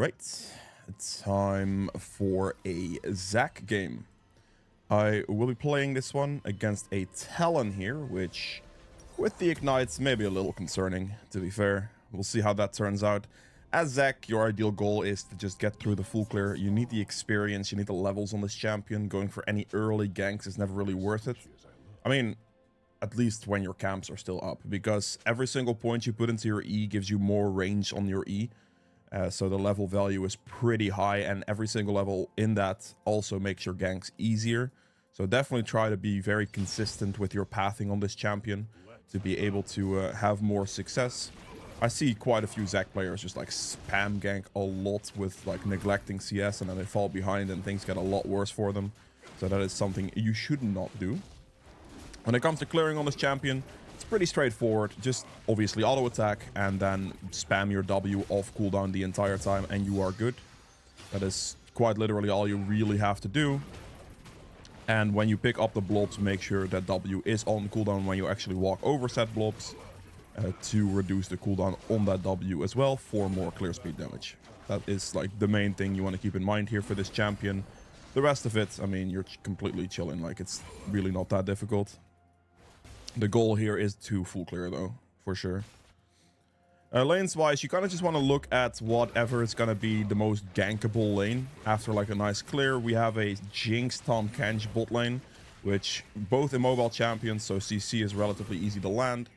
Alright, it's time for a ZAC game. I will be playing this one against a Talon here, which with the ignites may be a little concerning, to be fair. We'll see how that turns out. As ZAC, your ideal goal is to just get through the full clear. You need the experience, you need the levels on this champion. Going for any early ganks is never really worth it. I mean, at least when your camps are still up, because every single point you put into your E gives you more range on your E. So the level value is pretty high, and every single level in that also makes your ganks easier. So definitely try to be very consistent with your pathing on this champion to be able to have more success. I see quite a few ZAC players just like spam gank a lot with like neglecting CS, and then they fall behind and things get a lot worse for them. So that is something you should not do. When it comes to clearing on this champion, it's pretty straightforward. Just obviously auto attack and then spam your W off cooldown the entire time and you are good. That is quite literally all you really have to do. And when you pick up the blobs, make sure that W is on cooldown when you actually walk over said blobs to reduce the cooldown on that W as well for more clear speed damage. That is like the main thing you want to keep in mind here for this champion. The rest of it, I mean, you're completely chilling. Like, it's really not that difficult. The goal here is to full clear though, for sure. Lanes wise, you kind of just want to look at whatever is going to be the most gankable lane. After like a nice clear, we have a Jinx CLIMG bot lane, which both immobile champions, so CC is relatively easy to land.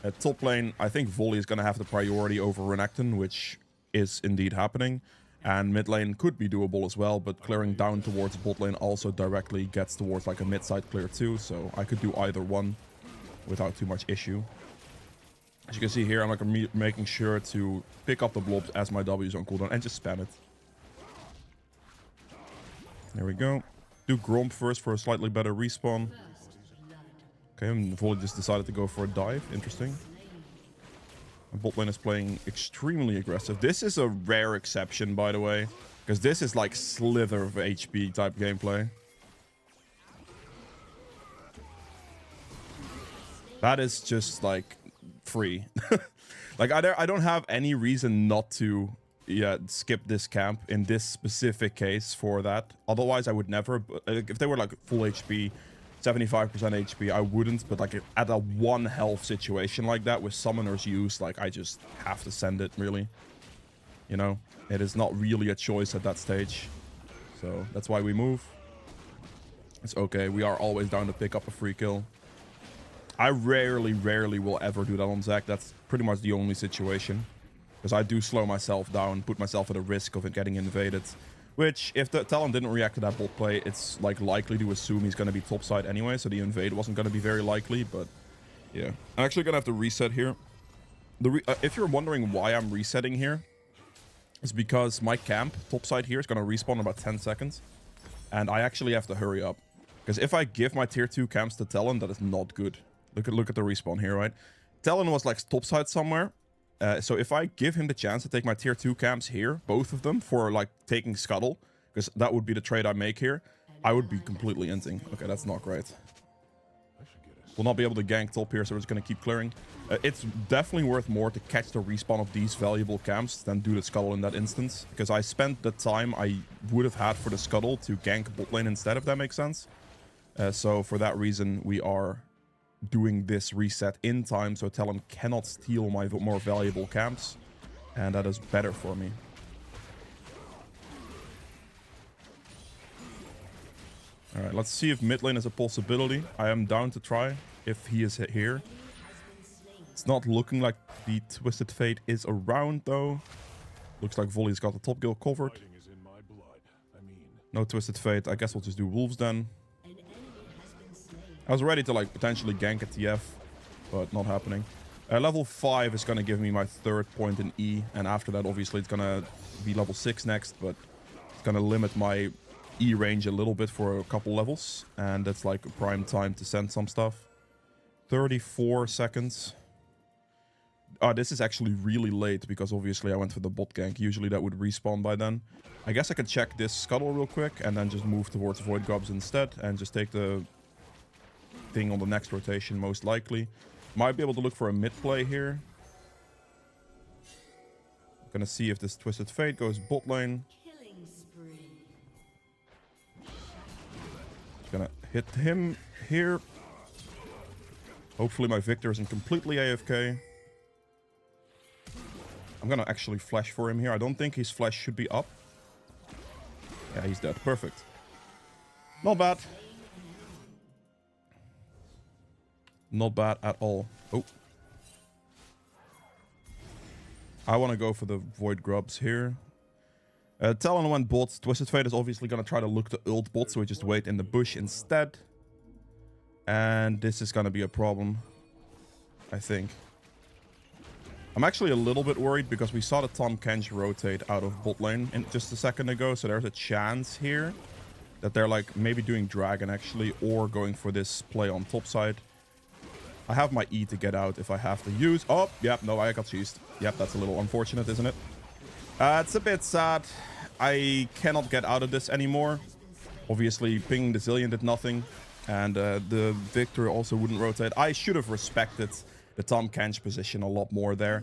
At top lane, I think Volley is going to have the priority over Renekton, which is indeed happening. And mid lane could be doable as well, but clearing down towards bot lane also directly gets towards like a mid side clear too, so I could do either one without too much issue. As you can see here, I'm like making sure to pick up the blobs as my W is on cooldown and just spam it. There we go. Do Gromp first for a slightly better respawn. Okay, and Volley just decided to go for a dive. Interesting. And bot lane is playing extremely aggressive. This is a rare exception, by the way, because this is like slither of HP type gameplay. That is just like free. Like I don't have any reason not to skip this camp in this specific case for that. Otherwise I would never. If they were like full HP, 75% HP, I wouldn't. But like at a 1 health situation like that with summoners used, like I just have to send it, really. You know, it is not really a choice at that stage. So that's why we move. It's okay. We are always down to pick up a free kill. I rarely will ever do that on ZAC. That's pretty much the only situation. Because I do slow myself down, put myself at a risk of it getting invaded. Which, if the Talon didn't react to that bot play, it's like likely to assume he's going to be topside anyway. So the invade wasn't going to be very likely, but yeah. I'm actually going to have to reset here. If you're wondering why I'm resetting here, it's because my camp, topside here, is going to respawn in about 10 seconds. And I actually have to hurry up. Because if I give my tier 2 camps to Talon, that is not good. Look at the respawn here, right? Talon was like topside somewhere. So if I give him the chance to take my tier 2 camps here, both of them, for like taking Scuttle, because that would be the trade I make here, I would be completely inting. Okay, that's not great. We'll not be able to gank top here, so we're just going to keep clearing. It's definitely worth more to catch the respawn of these valuable camps than do the Scuttle in that instance, because I spent the time I would have had for the Scuttle to gank bot lane instead, if that makes sense. So for that reason, we are doing this reset in time so Talon cannot steal my more valuable camps, and that is better for me. Alright, let's see if mid lane is a possibility. I am down to try if he is here. It's not looking like the Twisted Fate is around though. Looks like Volley's got the top kill covered. No Twisted Fate. I guess we'll just do Wolves then. I was ready to like potentially gank a TF, but not happening. Level 5 is going to give me my 3rd point in E, and after that obviously it's going to be level 6 next, but it's going to limit my E range a little bit for a couple levels, and that's like a prime time to send some stuff. 34 seconds. This is actually really late because obviously I went for the bot gank. Usually that would respawn by then. I guess I can check this Scuttle real quick and then just move towards Void Grubs instead and just take the thing on the next rotation, most likely. Might be able to look for a mid play here. Gonna see if this Twisted Fate goes bot lane. Gonna hit him here. Hopefully my Victor isn't completely AFK. I'm gonna actually flash for him here. I don't think his flash should be up. Yeah, he's dead. Perfect. Not bad. Not bad at all. Oh. I want to go for the Void Grubs here. Talon went bot. Twisted Fate is obviously going to try to look to ult bot, so we just wait in the bush instead. And this is going to be a problem, I think. I'm actually a little bit worried because we saw the CLIMG rotate out of bot lane just a second ago, so there's a chance here that they're like maybe doing Dragon actually, or going for this play on top side. I have my E to get out if I have to use. Oh, yep, no, I got cheesed. Yep, that's a little unfortunate, isn't it? It's a bit sad. I cannot get out of this anymore. Obviously, pinging the Zillion did nothing. And the Victor also wouldn't rotate. I should have respected the CLIMG position a lot more there.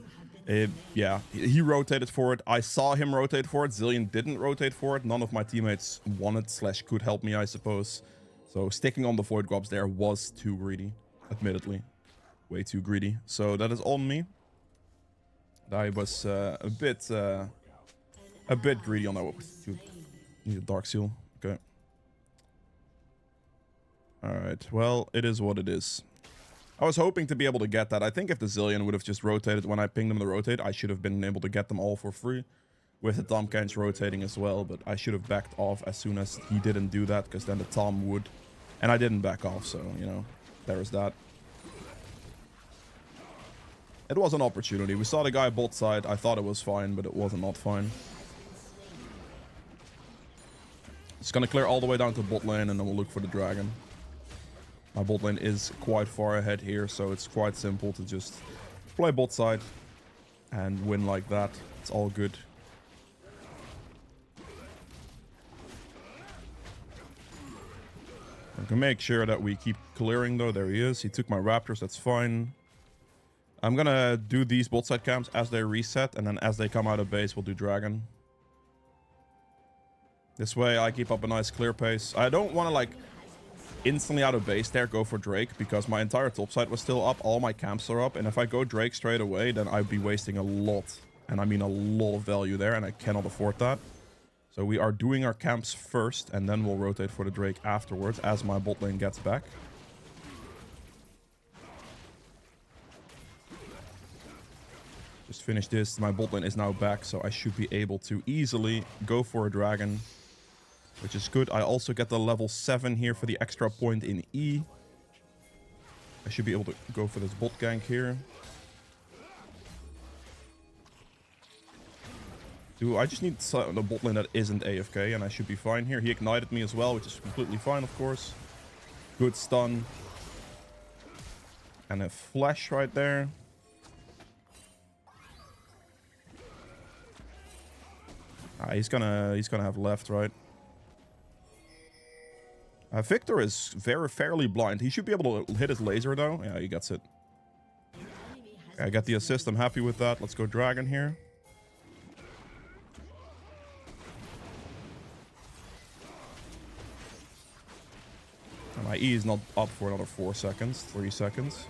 Yeah, he rotated for it. I saw him rotate for it. Zillion didn't rotate for it. None of my teammates wanted / could help me, I suppose. So sticking on the Void Grubs there was too greedy, admittedly. Way too greedy. So that is on me. I was a bit greedy on that. Need a Dark Seal. Okay. Alright, well, it is what it is. I was hoping to be able to get that. I think if the Zillion would have just rotated when I pinged them to rotate, I should have been able to get them all for free. With the CLIMG rotating as well, but I should have backed off as soon as he didn't do that, because then the Tom would. And I didn't back off, so, you know, there is that. It was an opportunity. We saw the guy bot side. I thought it was fine, but it wasn't not fine. It's gonna clear all the way down to bot lane, and then we'll look for the dragon. My bot lane is quite far ahead here, so it's quite simple to just play bot side and win like that. It's all good. I can make sure that we keep clearing, though. There he is. He took my raptors. That's fine. I'm gonna do these bot side camps as they reset, and then as they come out of base, we'll do dragon. This way I keep up a nice clear pace. I don't want to like instantly out of base there go for Drake, because my entire top side was still up. All my camps are up, and if I go Drake straight away, then I'd be wasting a lot, and I mean a lot of value there, and I cannot afford that. So we are doing our camps first, and then we'll rotate for the Drake afterwards as my bot lane gets back. Just finish this. My bot lane is now back, so I should be able to easily go for a dragon, which is good. I also get the level 7 here for the extra point in E. I should be able to go for this bot gank here. I just need the bot lane that isn't AFK, and I should be fine here. He ignited me as well, which is completely fine, of course. Good stun. And a flash right there. He's gonna have left, right? Victor is fairly blind. He should be able to hit his laser, though. Yeah, he gets it. Okay, I got the assist. I'm happy with that. Let's go dragon here. And my E is not up for another 4 seconds, 3 seconds.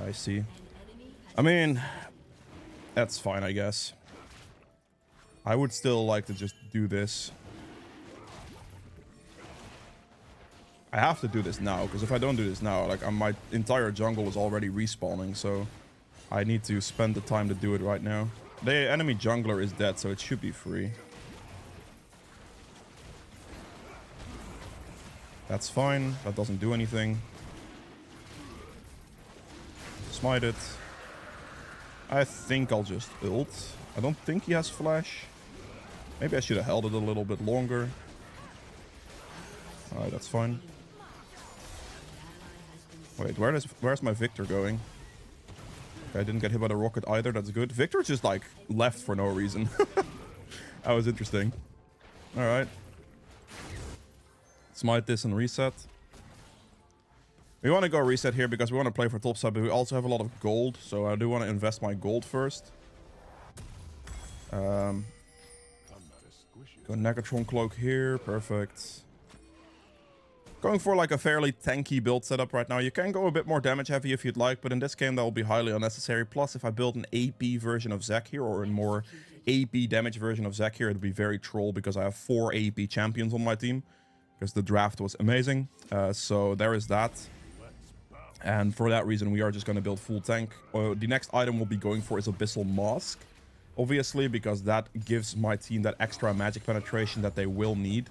I see. I mean, that's fine, I guess. I would still like to just do this. I have to do this now, because if I don't do this now, like my entire jungle is already respawning, so I need to spend the time to do it right now. The enemy jungler is dead, so it should be free. That's fine. That doesn't do anything. Smite it. I think I'll just ult. I don't think he has flash. Maybe I should have held it a little bit longer. Alright, that's fine. Wait, where's my Victor going? Okay, I didn't get hit by the rocket either. That's good. Victor just like left for no reason. That was interesting. Alright. Smite this and reset. We want to go reset here because we want to play for top side, but we also have a lot of gold. So I do want to invest my gold first. Go Negatron Cloak here. Perfect. Going for like a fairly tanky build setup right now. You can go a bit more damage heavy if you'd like, but in this game that will be highly unnecessary. Plus, if I build an AP version of ZAC here, or a more AP damage version of ZAC here, it would be very troll because I have 4 AP champions on my team. Because the draft was amazing. So there is that. And for that reason, we are just going to build full tank. The next item we'll be going for is Abyssal Mask. Obviously, because that gives my team that extra magic penetration that they will need.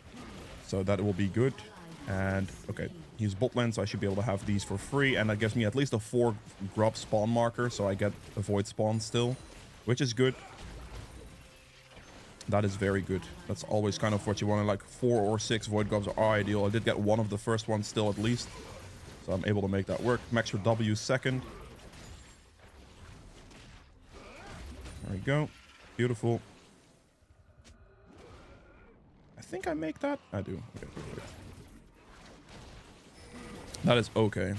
So that will be good. And, okay, he's bot lane, so I should be able to have these for free. And that gives me at least a 4 grub spawn marker, so I get a void spawn still. Which is good. That is very good. That's always kind of what you want. Like 4 or 6 void grubs are ideal. I did get one of the first ones still at least. So I'm able to make that work. Max for W second. There we go. Beautiful. I think I make that. I do. Okay, perfect. That is okay.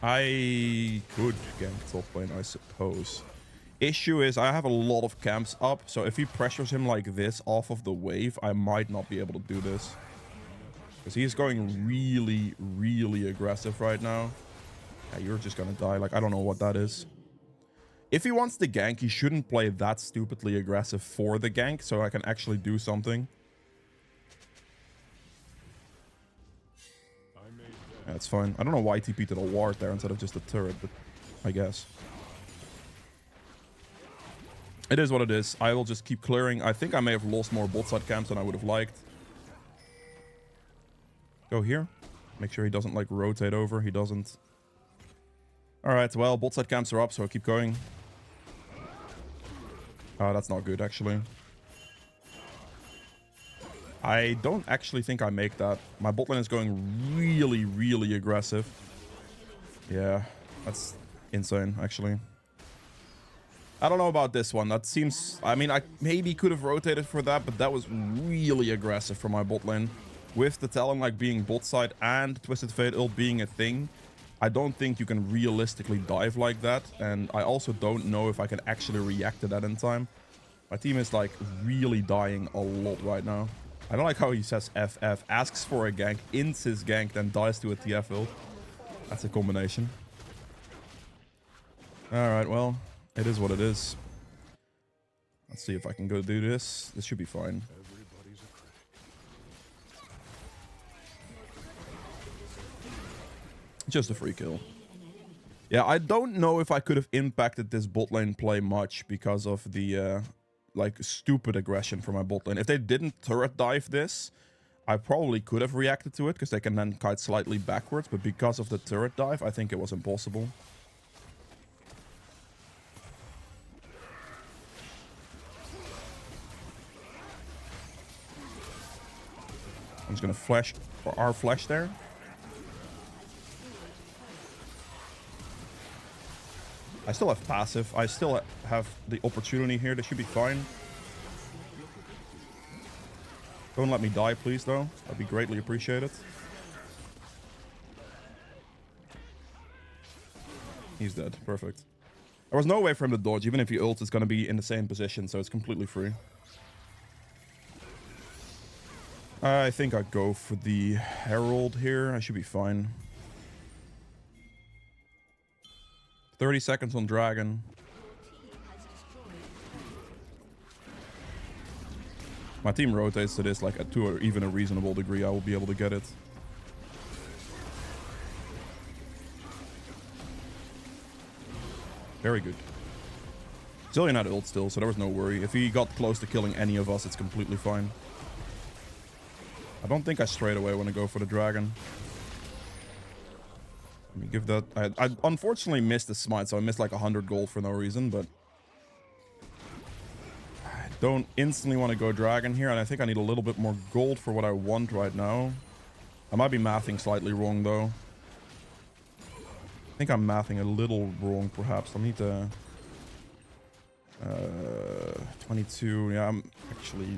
I could gank top lane, I suppose. Issue is I have a lot of camps up, so if he pressures him like this off of the wave, I might not be able to do this. Because he's going really, really aggressive right now. Yeah, you're just gonna die. Like, I don't know what that is. If he wants the gank, he shouldn't play that stupidly aggressive for the gank, so I can actually do something. That's fine. I don't know why TP to the ward there instead of just a turret, but I guess. It is what it is. I will just keep clearing. I think I may have lost more bot side camps than I would have liked. Go here. Make sure he doesn't, like, rotate over. He doesn't. Alright, well, bot side camps are up, so I'll keep going. That's not good, actually. I don't actually think I make that. My bot lane is going really, really aggressive. Yeah, that's insane, actually. I don't know about this one. That seems... I mean, I maybe could have rotated for that, but that was really aggressive for my bot lane. With the Talon, like, being bot side and Twisted Fate ult being a thing, I don't think you can realistically dive like that. And I also don't know if I can actually react to that in time. My team is, like, really dying a lot right now. I don't like how he says FF, asks for a gank, ints his gank, then dies to a TF ult. That's a combination. Alright, well, it is what it is. Let's see if I can go do this. This should be fine. Just a free kill. Yeah, I don't know if I could have impacted this bot lane play much because of the... like, stupid aggression from my bot lane. If they didn't turret dive this, I probably could have reacted to it, because they can then kite slightly backwards, but because of the turret dive, I think it was impossible. I'm just gonna flash for our flash there. I still have passive. I still have the opportunity here. This should be fine. Don't let me die, please, though. That'd be greatly appreciated. He's dead. Perfect. There was no way for him to dodge. Even if he ults, it's going to be in the same position, so it's completely free. I think I'd go for the Herald here. I should be fine. 30 seconds on Dragon. My team rotates to this like to even a reasonable degree. I will be able to get it. Very good. Zillion had ult still, so there was no worry. If he got close to killing any of us, it's completely fine. I don't think I straight away want to go for the Dragon. Let me give that... I unfortunately missed the smite, so I missed like 100 gold for no reason, but... I don't instantly want to go Dragon here, and I think I need a little bit more gold for what I want right now. I might be mathing slightly wrong, though. I think I'm mathing a little wrong, perhaps. I need to... 22... Yeah, I'm actually...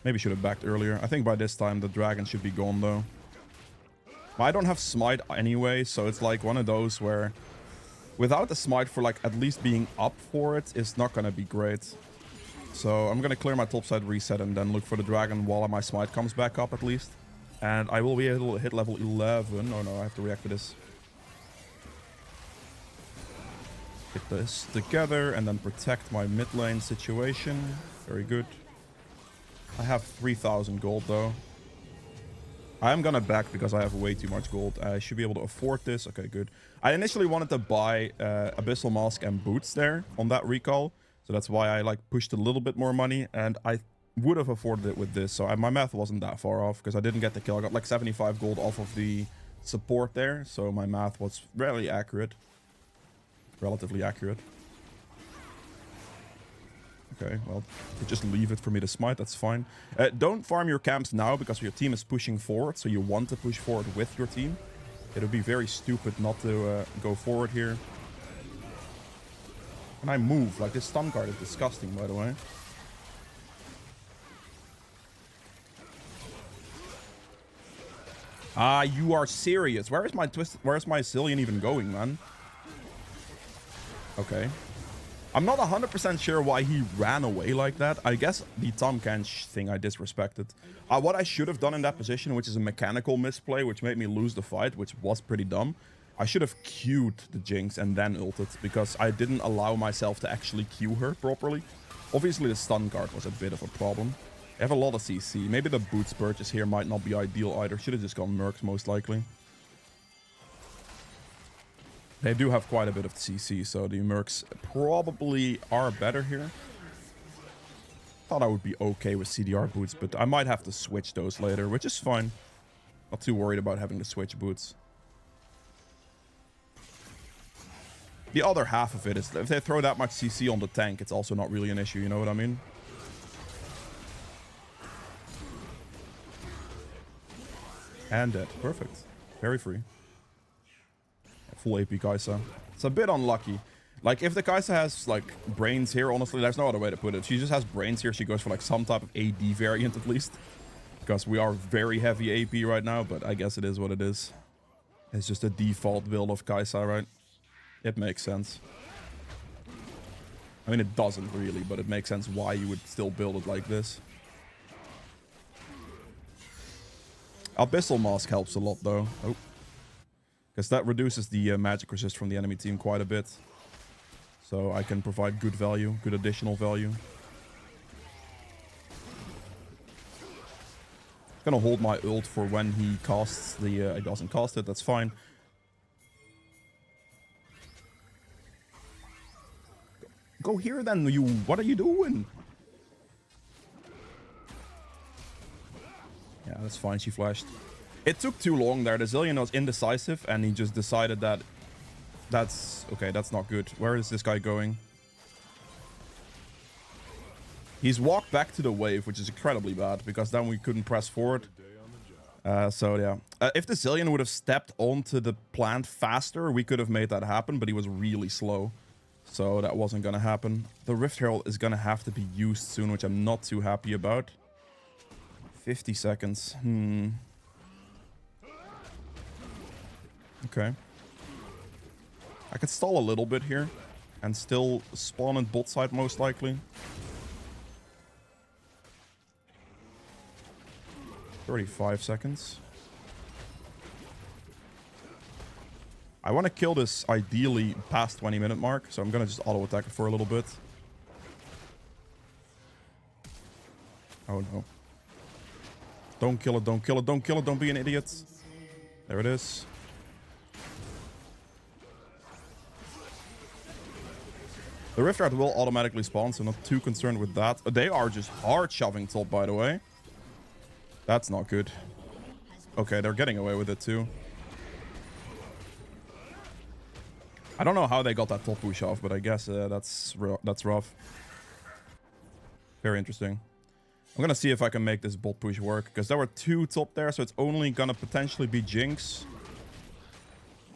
Maybe should have backed earlier. I think by this time the Dragon should be gone, though. I don't have smite anyway, so it's like one of those where without the smite for like at least being up for it, it's not gonna be great. So I'm gonna clear my topside reset and then look for the dragon while my smite comes back up at least. And I will be able to hit level 11. Oh no, I have to react to this. Get this together and then protect my mid lane situation. Very good. I have 3,000 gold though. I am gonna back because I have way too much gold. I should be able to afford this. Okay, good. I initially wanted to buy Abyssal Mask and boots there on that recall. So that's why I like pushed a little bit more money. And I would have afforded it with this. So my math wasn't that far off because I didn't get the kill. I got like 75 gold off of the support there. So my math was really accurate. Relatively accurate. Okay, well, you just leave it for me to smite, that's fine. Don't farm your camps now because your team is pushing forward, so you want to push forward with your team. It would be very stupid not to go forward here. And I move, like this stun guard is disgusting, by the way. Ah, you are serious. Where is my Zillion even going, man? Okay. I'm not 100% sure why he ran away like that. I guess the Tahm Kench thing I disrespected. What I should have done in that position, which is a mechanical misplay, which made me lose the fight, which was pretty dumb. I should have queued the Jinx and then ulted, because I didn't allow myself to actually queue her properly. Obviously, the stun guard was a bit of a problem. They have a lot of CC. Maybe the boots purchase here might not be ideal either. Should have just gone Mercs, most likely. They do have quite a bit of CC, so the Mercs probably are better here. Thought I would be okay with CDR boots, but I might have to switch those later, which is fine. Not too worried about having to switch boots. The other half of it is, if they throw that much CC on the tank, it's also not really an issue, you know what I mean? And dead. Perfect. Very free. Full AP Kai'Sa. It's a bit unlucky. Like, if the Kai'Sa has, like, brains here, honestly, there's no other way to put it. She just has brains here. She goes for, like, some type of AD variant, at least. Because we are very heavy AP right now, but I guess it is what it is. It's just a default build of Kai'Sa, right? It makes sense. I mean, it doesn't really, but it makes sense why you would still build it like this. Abyssal Mask helps a lot, though. Oh. Because that reduces the magic resist from the enemy team quite a bit. So I can provide good value, good additional value. Gonna hold my ult for when he casts the... he doesn't cast it, that's fine. Go here then, you... What are you doing? Yeah, that's fine, she flashed. It took too long there. The Zillion was indecisive, and he just decided that... That's... Okay, that's not good. Where is this guy going? He's walked back to the wave, which is incredibly bad, because then we couldn't press forward. So, yeah. If the Zillion would have stepped onto the plant faster, we could have made that happen, but he was really slow. So that wasn't going to happen. The Rift Herald is going to have to be used soon, which I'm not too happy about. 50 seconds. Okay. I could stall a little bit here and still spawn in bot side most likely. 35 seconds. I want to kill this ideally past 20-minute mark, so I'm going to just auto attack it for a little bit. Oh no. Don't kill it, don't kill it, don't kill it, don't be an idiot. There it is. The Rift Guard will automatically spawn, so not too concerned with that. They are just hard shoving top, by the way. That's not good. Okay, they're getting away with it too. I don't know how they got that top push off, but I guess that's rough. Very interesting. I'm gonna see if I can make this bot push work, because there were two top there, so it's only gonna potentially be Jinx.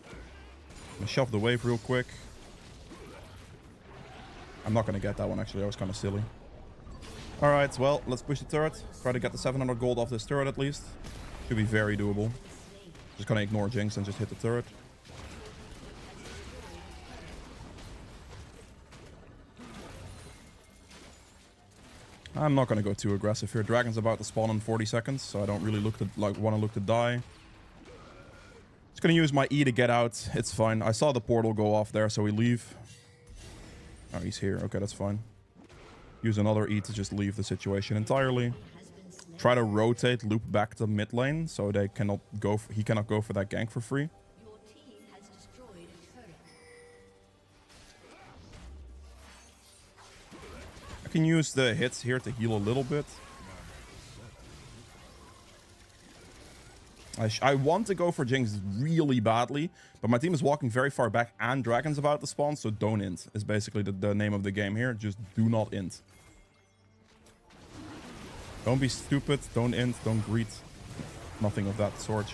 I'm gonna shove the wave real quick. I'm not gonna get that one, actually. That was kind of silly. Alright, well, let's push the turret. Try to get the 700 gold off this turret at least. Should be very doable. Just gonna ignore Jinx and just hit the turret. I'm not gonna go too aggressive here. Dragon's about to spawn in 40 seconds, so I don't really want to look to die. Just gonna use my E to get out. It's fine. I saw the portal go off there, so we leave. Oh, he's here. Okay, that's fine. Use another E to just leave the situation entirely. Try to rotate, loop back to mid lane, so they cannot go. He cannot go for that gank for free. I can use the hits here to heal a little bit. I want to go for Jinx really badly, but my team is walking very far back and Dragon's about to spawn, so don't int is basically the name of the game here. Just do not int. Don't be stupid, don't int, don't greet. Nothing of that sort.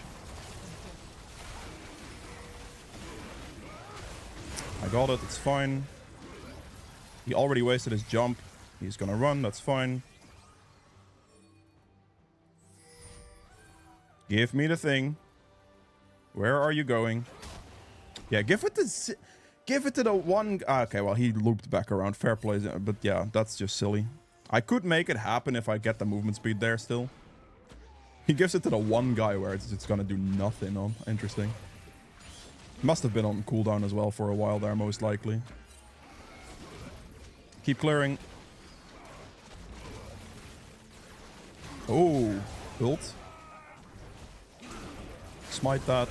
I got it, it's fine. He already wasted his jump. He's gonna run, that's fine. Give me the thing. Where are you going? Yeah, give it to the one... Okay, well, he looped back around. Fair play. But yeah, that's just silly. I could make it happen if I get the movement speed there still. He gives it to the one guy where it's gonna do nothing on. Interesting. Must have been on cooldown as well for a while there, most likely. Keep clearing. Oh, ult. Smite that.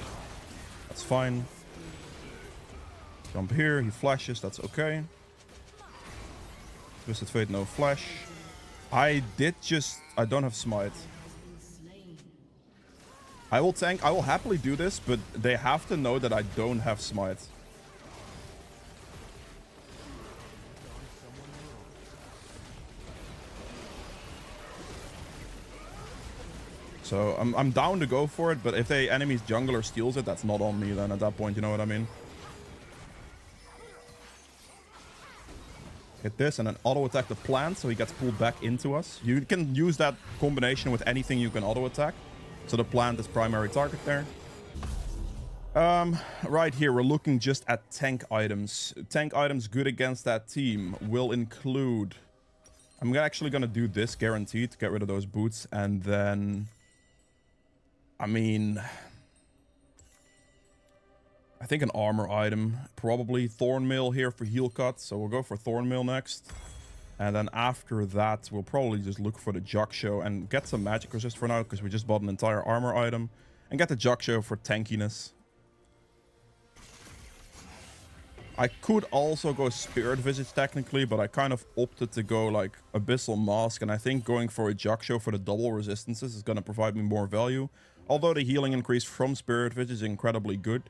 That's fine. Jump here. He flashes. That's okay. Twisted Fate, no flash. I don't have smite. I will tank. I will happily do this, but they have to know that I don't have smite. So I'm down to go for it, but if the enemy's jungler steals it, that's not on me then at that point, you know what I mean? Hit this and then auto attack the plant so he gets pulled back into us. You can use that combination with anything you can auto attack. So the plant is primary target there. Right here, we're looking just at tank items. Tank items good against that team will include... I'm actually gonna do this guaranteed to get rid of those boots, and then... I mean, I think an armor item, probably Thornmail here for heal cut. So we'll go for Thornmail next. And then after that, we'll probably just look for the Jug Show and get some magic resist for now, because we just bought an entire armor item. And get the Jug Show for tankiness. I could also go Spirit Visage technically, but I kind of opted to go like Abyssal Mask. And I think going for a Jug Show for the double resistances is going to provide me more value. Although the healing increase from Spirit Visage is incredibly good.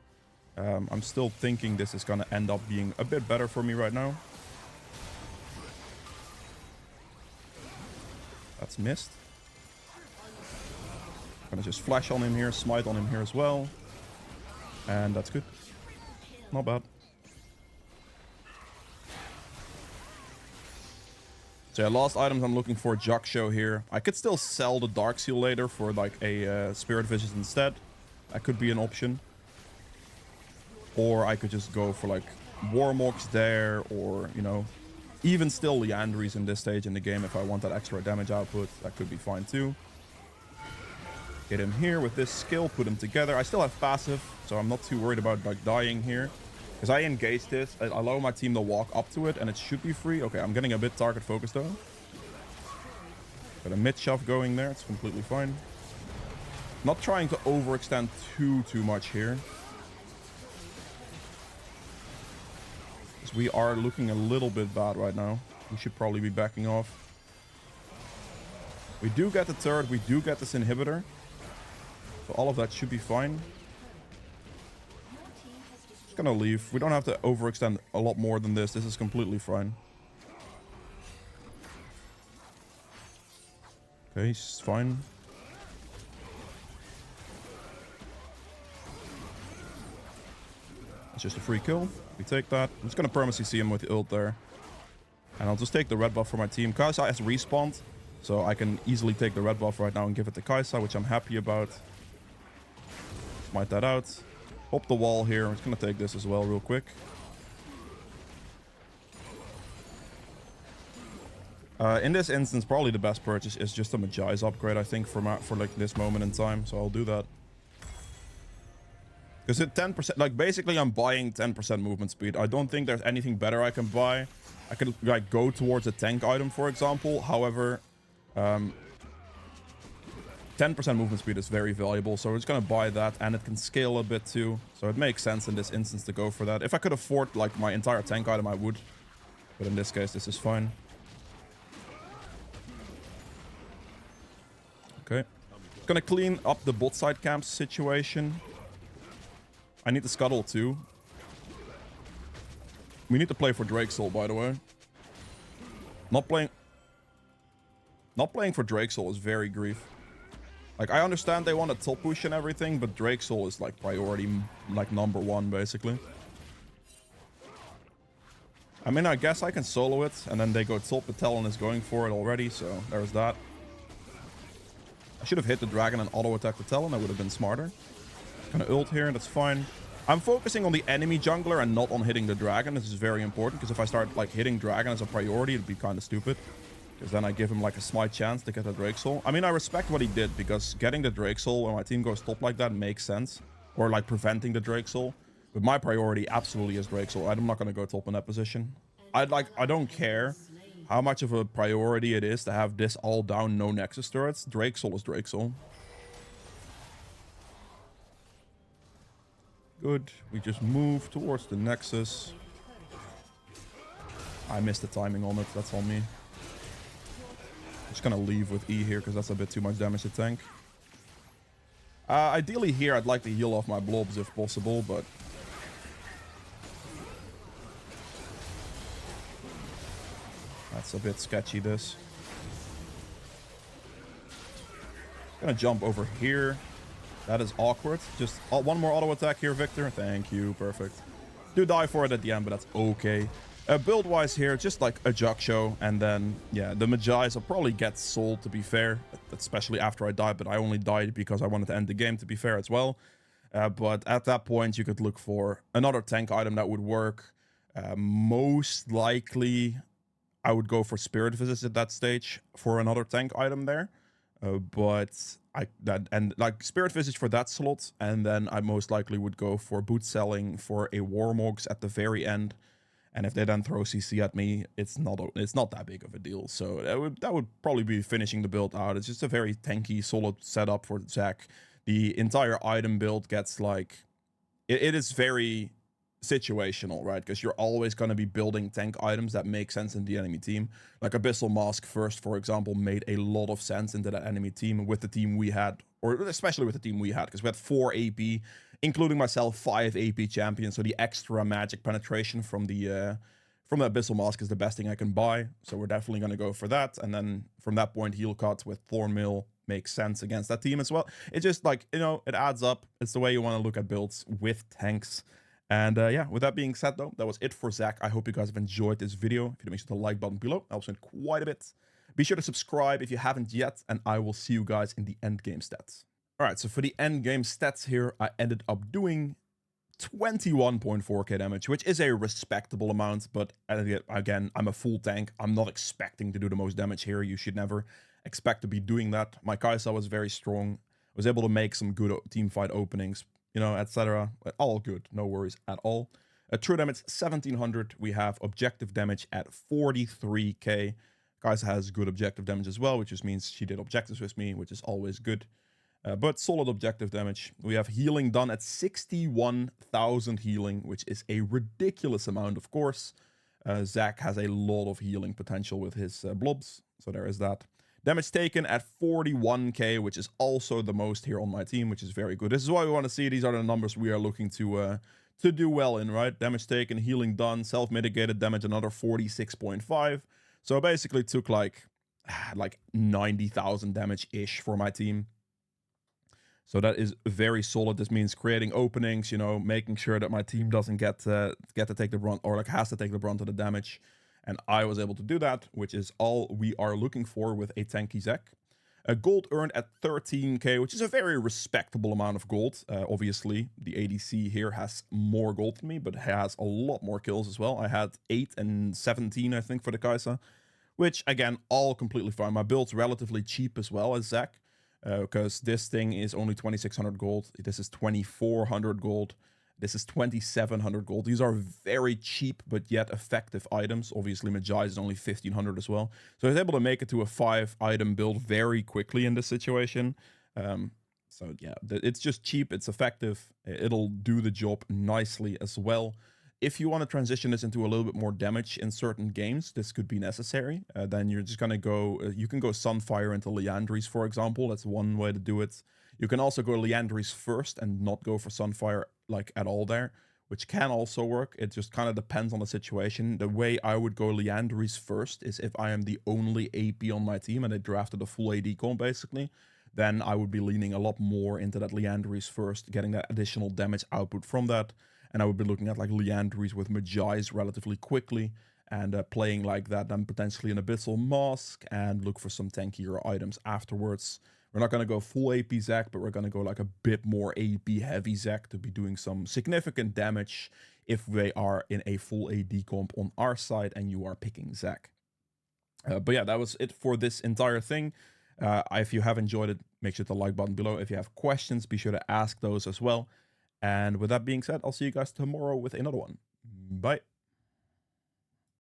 I'm still thinking this is going to end up being a bit better for me right now. That's missed. Gonna just flash on him here, smite on him here as well. And that's good. Not bad. So yeah, last items I'm looking for Jug Show here. I could still sell the Dark Seal later for like a Spirit Visage instead. That could be an option. Or I could just go for like Warmogs there, or, you know, even still Liandry's in this stage in the game if I want that extra damage output. That could be fine too. Get him here with this skill, put him together. I still have passive, so I'm not too worried about like dying here. Because I engage this, I allow my team to walk up to it, and it should be free. Okay, I'm getting a bit target focused though. Got a mid shove going there, it's completely fine. Not trying to overextend too much here. Because we are looking a little bit bad right now. We should probably be backing off. We do get the turret, we do get this inhibitor. So all of that should be fine. Gonna leave. We don't have to overextend a lot more than this. This is completely fine. Okay, he's fine. It's just a free kill. We take that. I'm just gonna permanently see him with the ult there. And I'll just take the red buff for my team. Kai'Sa has respawned, so I can easily take the red buff right now and give it to Kai'Sa, which I'm happy about. smite that out. Pop the wall here. I'm just gonna take this as well real quick. In this instance, probably the best purchase is just a Magi's upgrade, I think, for like this moment in time. So I'll do that. Because at 10%, like basically I'm buying 10% movement speed. I don't think there's anything better I can buy. I could like go towards a tank item, for example. However, 10% movement speed is very valuable. So we're just going to buy that, and it can scale a bit too. So it makes sense in this instance to go for that. If I could afford like my entire tank item, I would. But in this case, this is fine. Okay. Gonna clean up the bot side camp situation. I need to scuttle too. We need to play for Drake Soul, by the way. Not playing for Drake Soul is very grief. Like, I understand they want a top push and everything, but Drake Soul is like priority, like #1 basically. I mean, I guess I can solo it, and then they go top, but Talon is going for it already, so there's that. I should have hit the dragon and auto-attack the Talon. That would have been smarter. Gonna ult here, that's fine. I'm focusing on the enemy jungler and not on hitting the dragon. This is very important, because if I start like hitting dragon as a priority, it'd be kind of stupid. Because then I give him like a slight chance to get the Drake Soul. I mean, I respect what he did, because getting the Drake Soul when my team goes top like that makes sense. Or like preventing the Drake Soul. But my priority absolutely is Drake Soul. I'm not gonna go top in that position. I don't care how much of a priority it is to have this all down, no Nexus turrets. Drake Soul is Drake Soul. Good. We just move towards the Nexus. I missed the timing on it. That's on me. Just gonna leave with E here because that's a bit too much damage to tank. Ideally here, I'd like to heal off my blobs if possible, but... that's a bit sketchy, this. Gonna jump over here. That is awkward. Just one more auto attack here, Victor. Thank you. Perfect. Do die for it at the end, but that's okay. Build-wise here, just like a Jug Show. And then, yeah, the Magi's will probably get sold, to be fair. Especially after I died, but I only died because I wanted to end the game, to be fair, as well. But at that point, you could look for another tank item that would work. Most likely, I would go for Spirit Visits at that stage for another tank item there. But like Spirit Visage for that slot, and then I most likely would go for boot selling for a Warmogs at the very end. And if they then throw CC at me, it's not that big of a deal. So that would probably be finishing the build out. It's just a very tanky, solid setup for ZAC. The entire item build gets like it is very situational, right? Because you're always going to be building tank items that make sense in the enemy team. Like Abyssal Mask first, for example, made a lot of sense into that enemy team with the team we had, or especially with the team we had, because we had 4 AP, including myself, 5 AP champions. So the extra magic penetration from the Abyssal Mask is the best thing I can buy. So we're definitely going to go for that. And then from that point, heal cut with Thornmail makes sense against that team as well. It's just like, you know, it adds up. It's the way you want to look at builds with tanks. And yeah, with that being said, though, that was it for ZAC. I hope you guys have enjoyed this video. If you don't, make sure to like button below. That helps me quite a bit. Be sure to subscribe if you haven't yet, and I will see you guys in the endgame stats. All right, so for the endgame stats here, I ended up doing 21.4k damage, which is a respectable amount. But again, I'm a full tank. I'm not expecting to do the most damage here. You should never expect to be doing that. My Kai'Sa was very strong. I was able to make some good team fight openings, you know, etc. All good, no worries at all. True damage 1700. We have objective damage at 43k. Kai'Sa has good objective damage as well, which just means she did objectives with me, which is always good. But solid objective damage. We have healing done at 61,000 healing, which is a ridiculous amount, of course. ZAC has a lot of healing potential with his blobs, so there is that. Damage taken at 41k, which is also the most here on my team, which is very good. This is what we want to see. These are the numbers we are looking to do well in, right? Damage taken, healing done, self-mitigated damage, another 46.5. So basically took like 90,000 damage-ish for my team. So that is very solid. This means creating openings, you know, making sure that my team doesn't get to take the brunt, or like has to take the brunt of the damage. And I was able to do that, which is all we are looking for with a tanky ZAC. Gold earned at 13k, which is a very respectable amount of gold. Obviously, the ADC here has more gold than me, but has a lot more kills as well. I had 8 and 17, I think, for the Kai'Sa, which, again, all completely fine. My build's relatively cheap as well as ZAC, because this thing is only 2600 gold. This is 2400 gold. This is 2700 gold. These are very cheap but yet effective items. Obviously, Magi is only 1500 as well. So I was able to make it to a 5-item build very quickly in this situation. So yeah, it's just cheap. It's effective. It'll do the job nicely as well. If you want to transition this into a little bit more damage in certain games, this could be necessary. Then you're just going to go, you can go Sunfire into Liandry's, for example. That's one way to do it. You can also go Liandry's first and not go for Sunfire like at all there, which can also work. It just kind of depends on the situation. The way I would go Liandry's first is if I am the only AP on my team and they drafted a full AD comp basically, then I would be leaning a lot more into that Liandry's first, getting that additional damage output from that. And I would be looking at like Liandry's with Magi's relatively quickly and playing like that, then potentially an Abyssal Mask and look for some tankier items afterwards. We're not going to go full AP ZAC, but we're going to go like a bit more AP heavy ZAC to be doing some significant damage if they are in a full AD comp on our side and you are picking ZAC. But yeah, that was it for this entire thing. If you have enjoyed it, make sure to like button below. If you have questions, be sure to ask those as well. And with that being said, I'll see you guys tomorrow with another one. Bye.